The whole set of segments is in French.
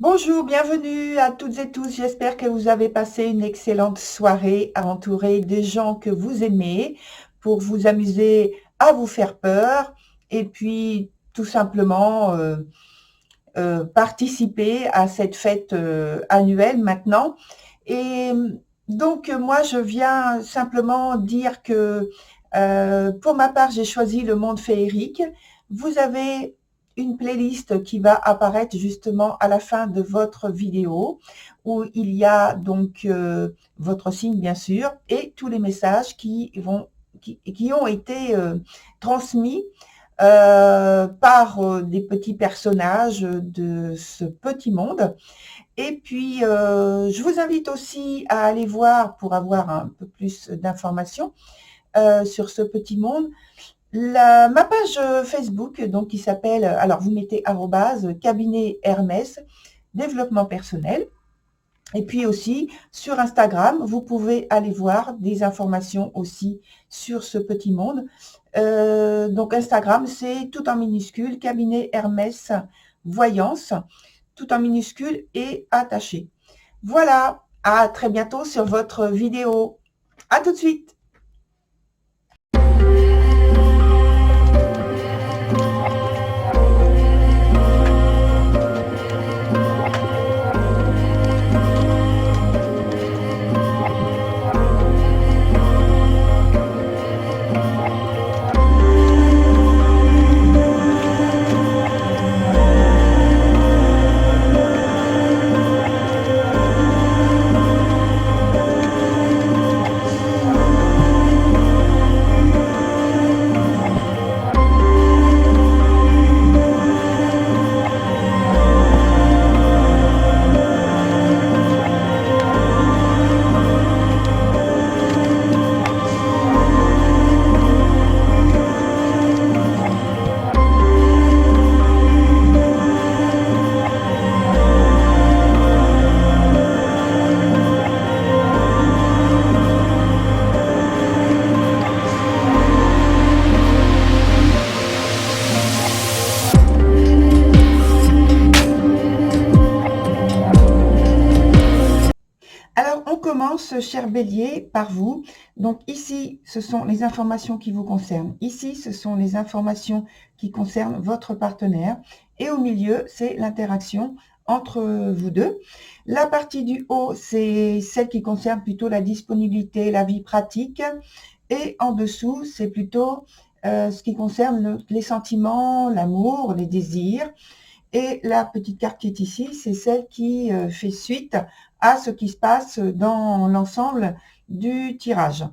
Bonjour, bienvenue à toutes et tous. J'espère que vous avez passé une excellente soirée entourée des gens que vous aimez pour vous amuser à vous faire peur et puis tout simplement participer à cette fête annuelle maintenant. Et donc moi je viens simplement dire que pour ma part j'ai choisi le monde féerique. Vous avez une playlist qui va apparaître justement à la fin de votre vidéo où il y a donc votre signe bien sûr et tous les messages qui ont été transmis par des petits personnages de ce petit monde. Et puis, je vous invite aussi à aller voir, pour avoir un peu plus d'informations sur ce petit monde, ma page Facebook, donc qui s'appelle, alors vous mettez arrobase cabinet Hermès développement personnel. Et puis aussi sur Instagram, vous pouvez aller voir des informations aussi sur ce petit monde. Donc Instagram, c'est tout en minuscule, cabinet Hermès Voyance, tout en minuscule et attaché. Voilà, à très bientôt sur votre vidéo. À tout de suite. Alors, on commence, cher Bélier, par vous. Donc ici, ce sont les informations qui vous concernent. Ici, ce sont les informations qui concernent votre partenaire. Et au milieu, c'est l'interaction entre vous deux. La partie du haut, c'est celle qui concerne plutôt la disponibilité, la vie pratique. Et en dessous, c'est plutôt ce qui concerne les sentiments, l'amour, les désirs. Et la petite carte qui est ici, c'est celle qui fait suite à ce qui se passe dans l'ensemble du tirage.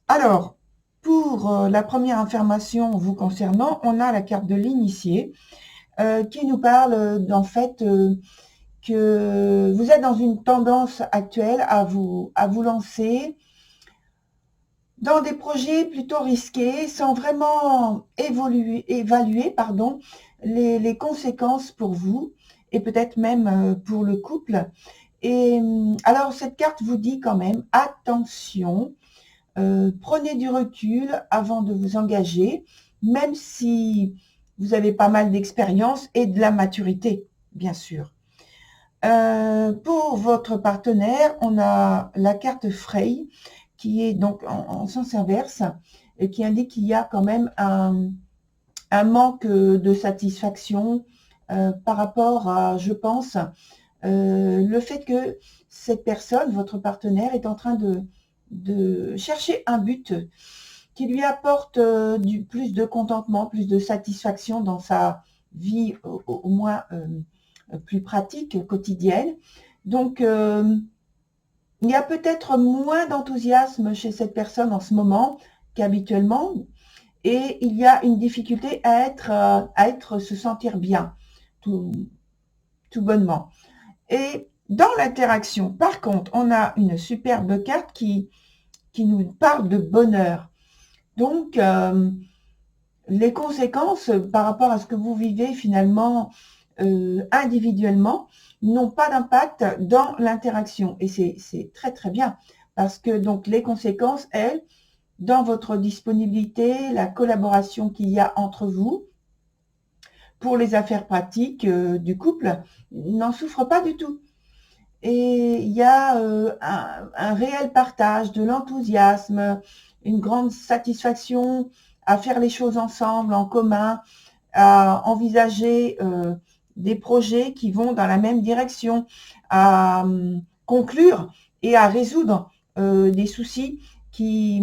Alors, pour la première information vous concernant, on a la carte de l'initié qui nous parle en fait que vous êtes dans une tendance actuelle à vous lancer dans des projets plutôt risqués sans vraiment évaluer les conséquences pour vous et peut-être même pour le couple. Et alors cette carte vous dit quand même attention, prenez du recul avant de vous engager, même si vous avez pas mal d'expérience et de la maturité, bien sûr. Pour votre partenaire, on a la carte Frey qui est donc en sens inverse et qui indique qu'il y a quand même un manque de satisfaction par rapport à, je pense, le fait que cette personne, votre partenaire, est en train de chercher un but qui lui apporte plus de contentement, plus de satisfaction dans sa vie, au moins plus pratique, quotidienne. Donc, il y a peut-être moins d'enthousiasme chez cette personne en ce moment qu'habituellement, et il y a une difficulté à se sentir bien, tout bonnement. Et dans l'interaction, par contre, on a une superbe carte qui nous parle de bonheur. Donc, les conséquences par rapport à ce que vous vivez finalement individuellement n'ont pas d'impact dans l'interaction. Et c'est très très bien parce que donc les conséquences, elles, dans votre disponibilité, la collaboration qu'il y a entre vous, pour les affaires pratiques du couple, n'en souffre pas du tout. Et il y a un réel partage, de l'enthousiasme, une grande satisfaction à faire les choses ensemble, en commun, à envisager des projets qui vont dans la même direction, à conclure et à résoudre des soucis qui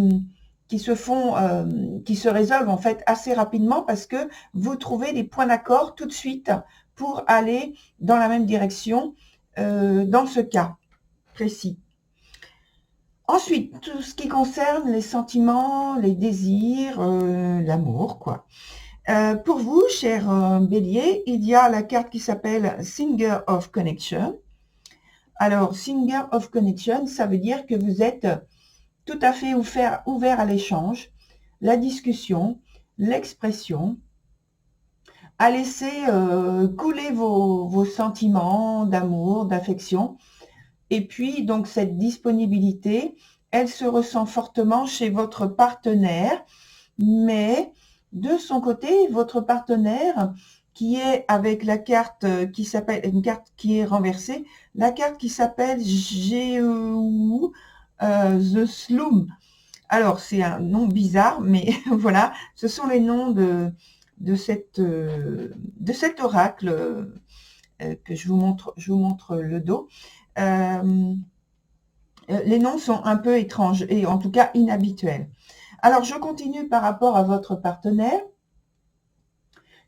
se résolvent en fait assez rapidement parce que vous trouvez des points d'accord tout de suite pour aller dans la même direction dans ce cas précis. Ensuite, tout ce qui concerne les sentiments, les désirs, l'amour, quoi. Pour vous, cher Bélier, il y a la carte qui s'appelle Singer of Connection. Alors, Singer of Connection, ça veut dire que vous êtes tout à fait ouvert à l'échange, la discussion, l'expression, à laisser couler vos sentiments d'amour, d'affection. Et puis, donc, cette disponibilité, elle se ressent fortement chez votre partenaire, mais de son côté, votre partenaire, qui est avec la carte qui s'appelle, une carte qui est renversée, la carte qui s'appelle The Sloom. Alors, c'est un nom bizarre, mais voilà, ce sont les noms de cet oracle que je vous montre le dos. Les noms sont un peu étranges et en tout cas inhabituels. Alors, je continue par rapport à votre partenaire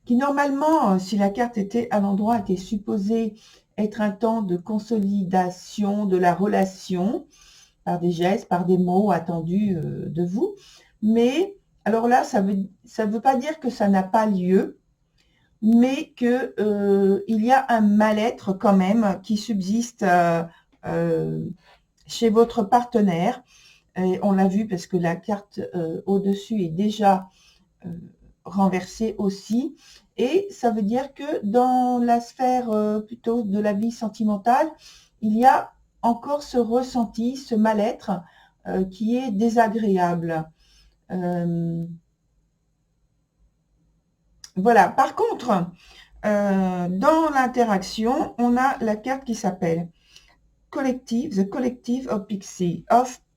qui normalement, si la carte était à l'endroit, était supposée être un temps de consolidation de la relation par des gestes, par des mots attendus de vous. Mais alors là, ça veut pas dire que ça n'a pas lieu, mais que il y a un mal-être quand même qui subsiste chez votre partenaire. Et on l'a vu parce que la carte au-dessus est déjà renversée aussi. Et ça veut dire que dans la sphère plutôt de la vie sentimentale, il y a encore ce ressenti, ce mal-être qui est désagréable. Voilà. Par contre, dans l'interaction, on a la carte qui s'appelle Collective, The Collective of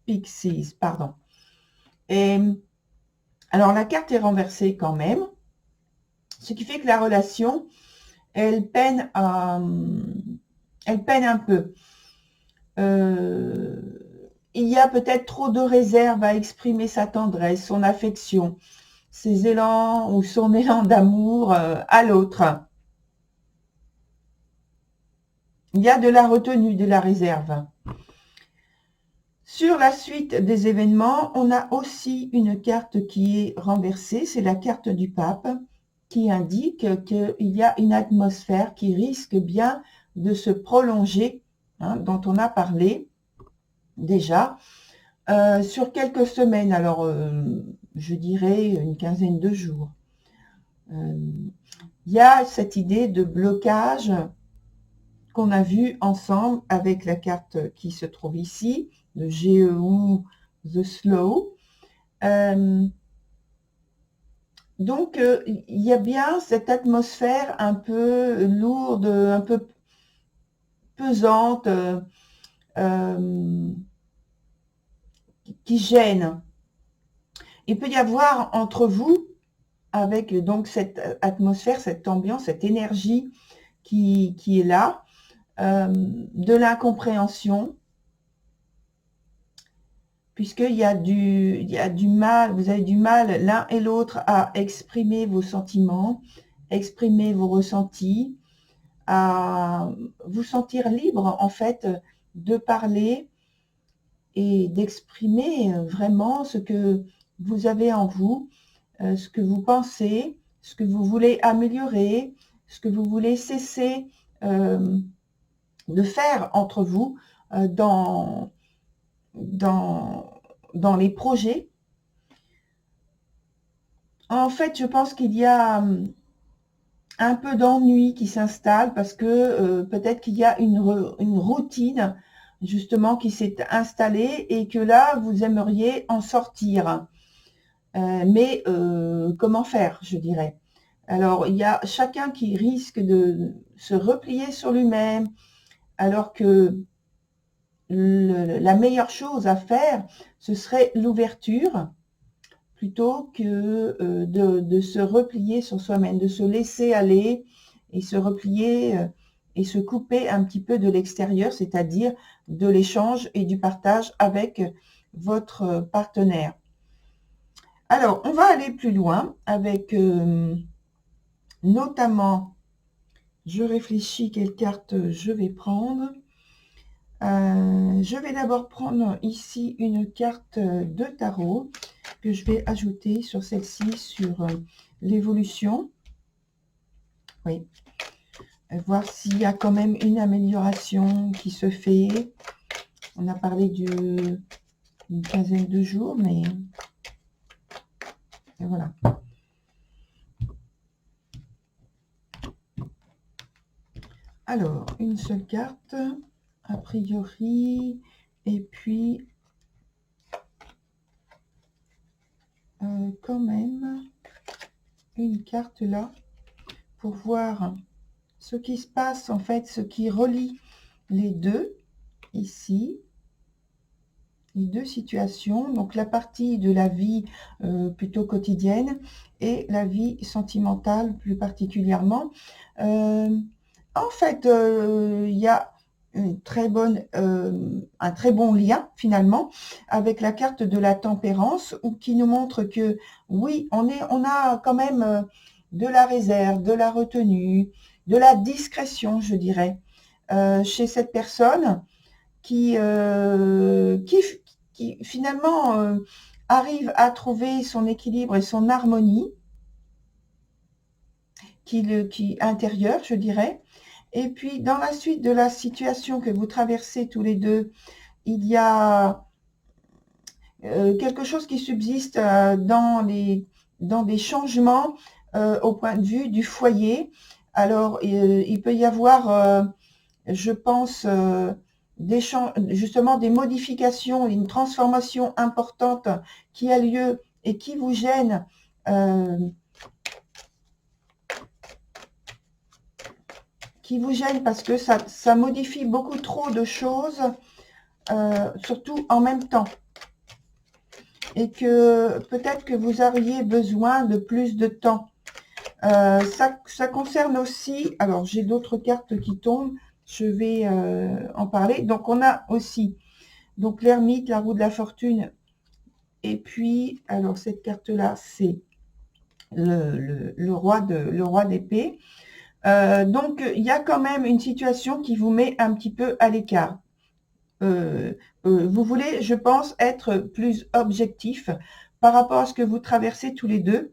Pixies, pardon. Et alors, la carte est renversée quand même, ce qui fait que la relation, elle peine un peu. Il y a peut-être trop de réserve à exprimer sa tendresse, son affection, ses élans ou son élan d'amour à l'autre. Il y a de la retenue, de la réserve. Sur la suite des événements, on a aussi une carte qui est renversée, c'est la carte du pape, qui indique qu'il y a une atmosphère qui risque bien de se prolonger, dont on a parlé déjà, sur quelques semaines, alors je dirais une quinzaine de jours. Il y a cette idée de blocage qu'on a vu ensemble avec la carte qui se trouve ici, le GEU, The Slow. Donc, il y a bien cette atmosphère un peu lourde, un peu pesante, qui gêne. Il peut y avoir entre vous, avec donc cette atmosphère, cette ambiance, cette énergie qui est là, de l'incompréhension, puisqu'il y a du mal, vous avez du mal l'un et l'autre à exprimer vos sentiments, exprimer vos ressentis, à vous sentir libre en fait de parler et d'exprimer vraiment ce que vous avez en vous, ce que vous pensez, ce que vous voulez améliorer, ce que vous voulez cesser de faire entre vous dans les projets. En fait, je pense qu'il y a un peu d'ennui qui s'installe parce que peut-être qu'il y a une routine justement qui s'est installée et que là, vous aimeriez en sortir. Mais comment faire, je dirais. Alors, il y a chacun qui risque de se replier sur lui-même, alors que la meilleure chose à faire, ce serait l'ouverture, plutôt que de se replier sur soi-même, de se laisser aller et se replier et se couper un petit peu de l'extérieur, c'est-à-dire de l'échange et du partage avec votre partenaire. Alors, on va aller plus loin avec notamment, je réfléchis quelle carte je vais prendre. Je vais d'abord prendre ici une carte de tarot que je vais ajouter sur celle-ci, sur l'évolution. Oui. Voir s'il y a quand même une amélioration qui se fait. On a parlé d'une quinzaine de jours, mais voilà. Alors, une seule carte, a priori, et puis quand même une carte là pour voir ce qui se passe, en fait, ce qui relie les deux ici, les deux situations, donc la partie de la vie plutôt quotidienne et la vie sentimentale plus particulièrement. En fait, il y a une très bonne, un très bon lien finalement avec la carte de la tempérance, qui nous montre que oui, on a quand même de la réserve, de la retenue, de la discrétion, je dirais, chez cette personne qui finalement arrive à trouver son équilibre et son harmonie qui intérieure, je dirais. Et puis, dans la suite de la situation que vous traversez tous les deux, il y a quelque chose qui subsiste dans des changements au point de vue du foyer. Alors, il peut y avoir, je pense, justement des modifications, une transformation importante qui a lieu et qui vous gêne, parce que ça modifie beaucoup trop de choses, surtout en même temps. Et que peut-être que vous auriez besoin de plus de temps. Ça concerne aussi, alors j'ai d'autres cartes qui tombent, je vais en parler. Donc on a aussi donc l'ermite, la roue de la fortune, et puis alors cette carte là c'est le roi d'épée. Donc il y a quand même une situation qui vous met un petit peu à l'écart. Vous voulez, je pense, être plus objectif par rapport à ce que vous traversez tous les deux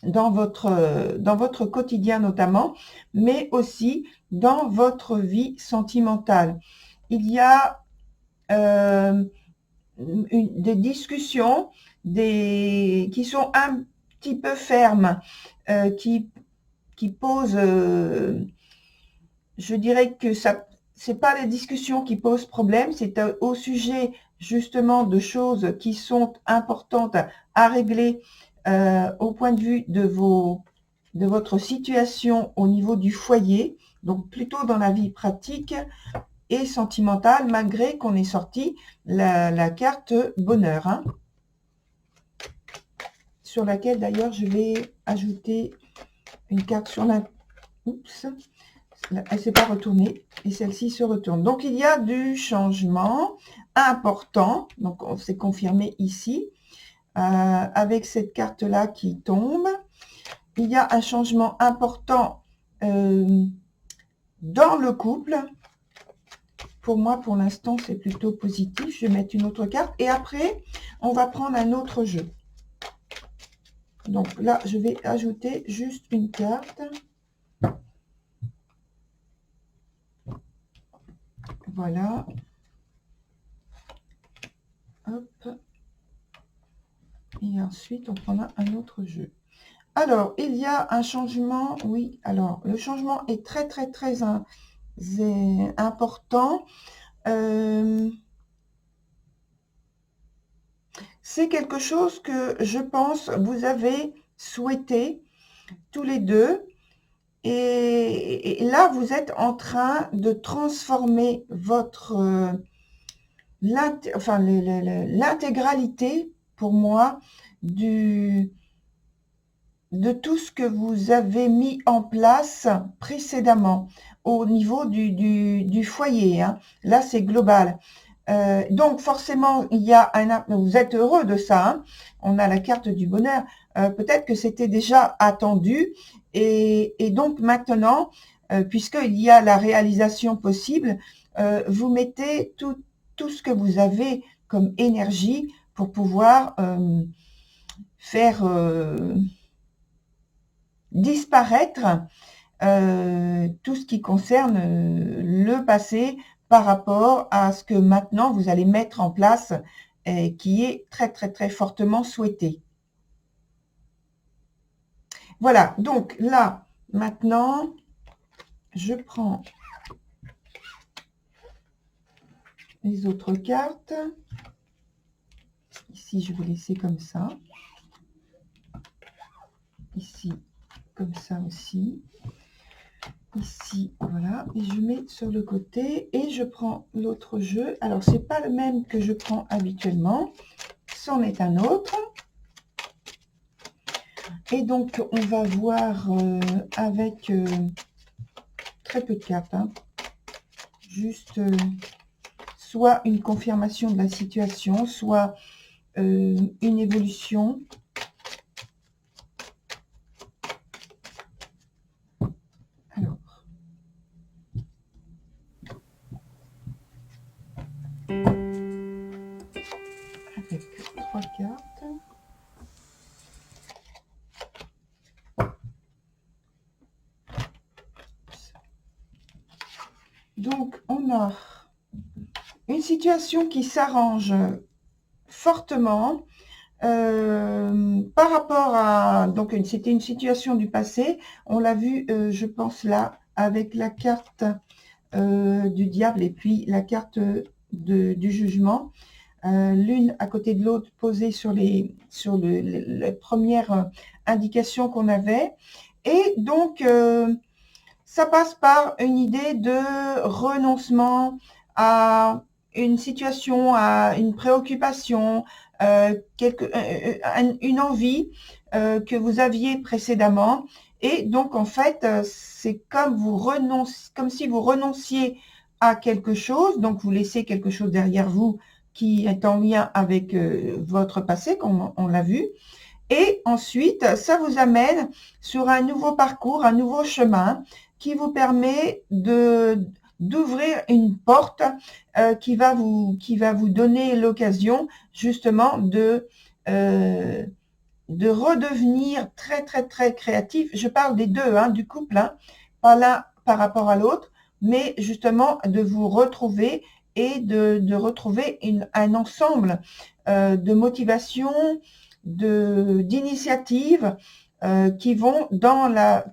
dans votre quotidien notamment, mais aussi dans votre vie sentimentale. Il y a des discussions qui sont un petit peu fermes, qui posent, je dirais que c'est pas les discussions qui posent problème, c'est au sujet justement de choses qui sont importantes à régler au point de vue de votre situation au niveau du foyer, donc plutôt dans la vie pratique et sentimentale, malgré qu'on ait sorti la carte bonheur, hein, sur laquelle d'ailleurs je vais ajouter une carte sur la... Oups, elle ne s'est pas retournée et celle-ci se retourne. Donc il y a du changement important, donc on s'est confirmé ici, avec cette carte-là qui tombe. Il y a un changement important dans le couple. Pour moi, pour l'instant, c'est plutôt positif. Je vais mettre une autre carte. Et après, on va prendre un autre jeu. Donc là, je vais ajouter juste une carte. Voilà. Hop. Et ensuite, on prendra un autre jeu. Alors, il y a un changement. Oui, alors, le changement est très, très, très important. C'est quelque chose que je pense vous avez souhaité tous les deux. Et là, vous êtes en train de transformer votre l'intégralité, pour moi, de tout ce que vous avez mis en place précédemment au niveau du foyer. Hein. Là, c'est global. Donc, forcément, il y a vous êtes heureux de ça. Hein. On a la carte du bonheur. Peut-être que c'était déjà attendu. Et donc, maintenant, puisqu'il y a la réalisation possible, vous mettez tout ce que vous avez comme énergie pour pouvoir faire disparaître tout ce qui concerne le passé par rapport à ce que maintenant vous allez mettre en place et qui est très très très fortement souhaité. Voilà, donc là, maintenant, je prends les autres cartes. Ici, je vais laisser comme ça. Ici, comme ça aussi. Ici, voilà, et je mets sur le côté et je prends l'autre jeu. Alors, c'est pas le même que je prends habituellement, c'en est un autre. Et donc, on va voir avec très peu de cartes, hein, juste soit une confirmation de la situation, soit une évolution. Alors, avec 3 cartes. Donc, on a une situation qui s'arrange fortement par rapport à... Donc, c'était une situation du passé. On l'a vu, je pense, là, avec la carte du diable et puis la carte du jugement. L'une à côté de l'autre posée sur les premières indications qu'on avait. Et donc, ça passe par une idée de renoncement à une situation, à une préoccupation, une envie que vous aviez précédemment. Et donc, en fait, c'est comme si vous renonciez à quelque chose. Donc, vous laissez quelque chose derrière vous qui est en lien avec votre passé, comme on l'a vu. Et ensuite, ça vous amène sur un nouveau parcours, un nouveau chemin qui vous permet d'ouvrir une porte qui va vous donner l'occasion justement de redevenir très très très créatif. Je parle des deux, hein, du couple, hein, pas l'un par rapport à l'autre, mais justement de vous retrouver et de retrouver un ensemble de motivation, d'initiatives qui vont dans la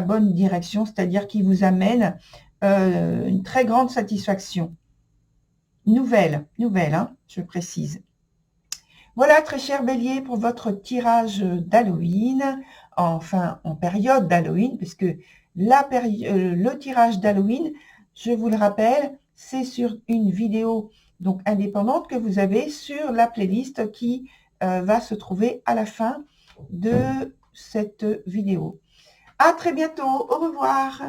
bonne direction, c'est-à-dire qui vous amènent une très grande satisfaction. Nouvelle, hein, je précise. Voilà, très cher Bélier, pour votre tirage d'Halloween, enfin en période d'Halloween, puisque le tirage d'Halloween, je vous le rappelle, c'est sur une vidéo donc indépendante que vous avez sur la playlist qui va se trouver à la fin de cette vidéo. À très bientôt, au revoir.